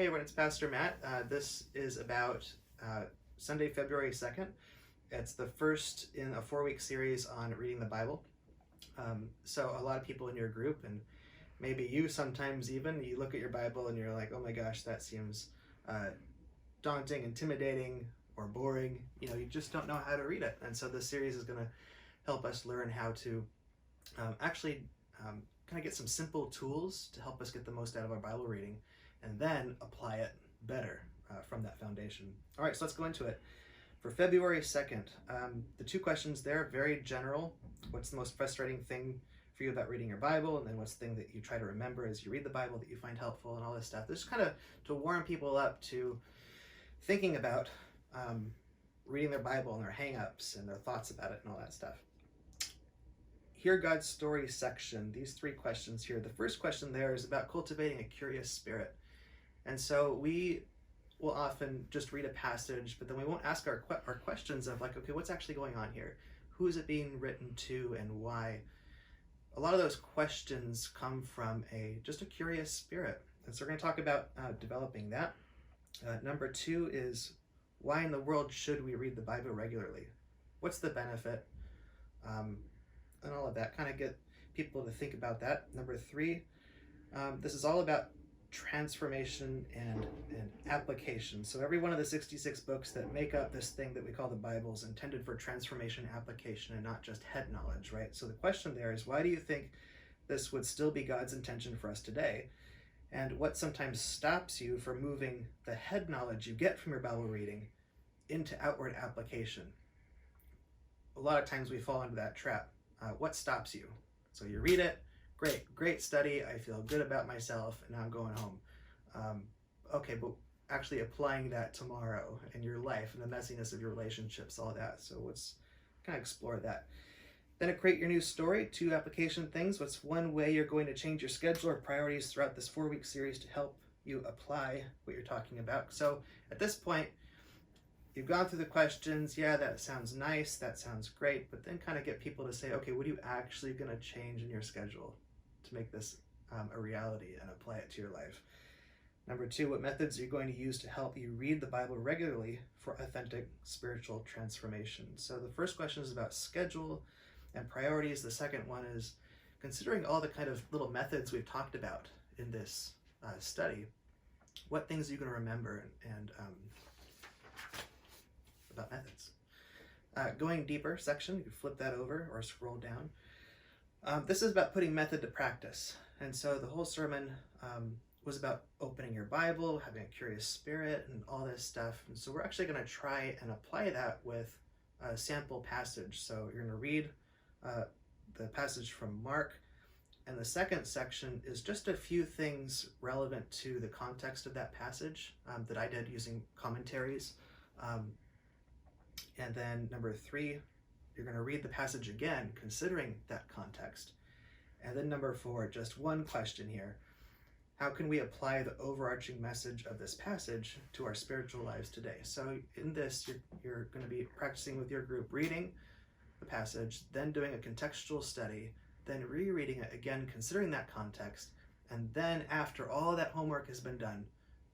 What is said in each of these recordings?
Hey everyone, it's Pastor Matt. This is about Sunday, February 2nd. It's the first in a 4-week series on reading the Bible. So a lot of people in your group, and maybe you sometimes even, you look at your Bible and you're like, oh my gosh, that seems daunting, intimidating, or boring. You just don't know how to read it. And so this series is going to help us learn how to actually kind of get some simple tools to help us get the most out of our Bible reading, and then apply it better from that foundation. All right, so let's go into it. For February 2nd, the two questions there are very general. What's the most frustrating thing for you about reading your Bible? And then what's the thing that you try to remember as you read the Bible that you find helpful, and all this stuff. This is kind of to warm people up to thinking about reading their Bible and their hang-ups and their thoughts about it and all that stuff. Hear God's Story section, these 3 questions here. The first question there is about cultivating a curious spirit. And so we will often just read a passage, but then we won't ask our questions of like, okay, what's actually going on here? Who is it being written to and why? A lot of those questions come from just a curious spirit. And so we're going to talk about developing that. Number 2 is, why in the world should we read the Bible regularly? What's the benefit? And all of that, kind of get people to think about that. Number 3, this is all about transformation and application. So every one of the 66 books that make up this thing that we call the Bible is intended for transformation, application, and not just head knowledge, right? So the question there is, why do you think this would still be God's intention for us today? And what sometimes stops you from moving the head knowledge you get from your Bible reading into outward application? A lot of times we fall into that trap. What stops you? So you read it, great study, I feel good about myself, and now I'm going home. Okay, but actually applying that tomorrow in your life and the messiness of your relationships, all that. So let's kind of explore that. Then create your new story, 2 application things. What's one way you're going to change your schedule or priorities throughout this 4-week series to help you apply what you're talking about? So at this point, you've gone through the questions. Yeah, that sounds nice, that sounds great, but then kind of get people to say, okay, what are you actually going to change in your schedule to make this a reality and apply it to your life? Number 2, what methods are you going to use to help you read the Bible regularly for authentic spiritual transformation? So the first question is about schedule and priorities. The second one is considering all the kind of little methods we've talked about in this study. What things are you going to remember and about methods? Going deeper section, you can flip that over or scroll down. This is about putting method to practice. And so the whole sermon was about opening your Bible, having a curious spirit, and all this stuff. And so we're actually going to try and apply that with a sample passage. So you're going to read the passage from Mark, and the second section is just a few things relevant to the context of that passage that I did using commentaries. And then number 3, you're going to read the passage again, considering that context. And then number 4, just one question here. How can we apply the overarching message of this passage to our spiritual lives today? So in this, you're going to be practicing with your group, reading the passage, then doing a contextual study, then rereading it again, considering that context. And then after all that homework has been done,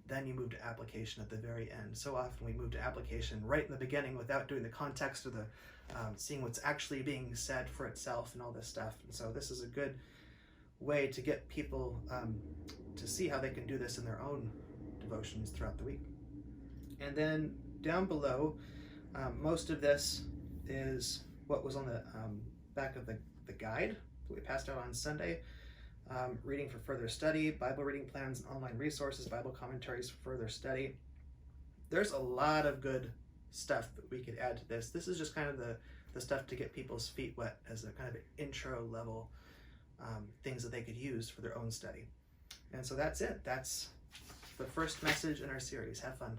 then you move to application at the very end. So often we move to application right in the beginning without doing the context or the seeing what's actually being said for itself and all this stuff. And so this is a good way to get people to see how they can do this in their own devotions throughout the week. And then down below, most of this is what was on the back of the guide that we passed out on Sunday. Reading for further study, Bible reading plans and online resources, Bible commentaries for further study. There's a lot of good stuff that we could add to this. This is just kind of the stuff to get people's feet wet as a kind of intro level things that they could use for their own study. And so that's it. That's the first message in our series. Have fun.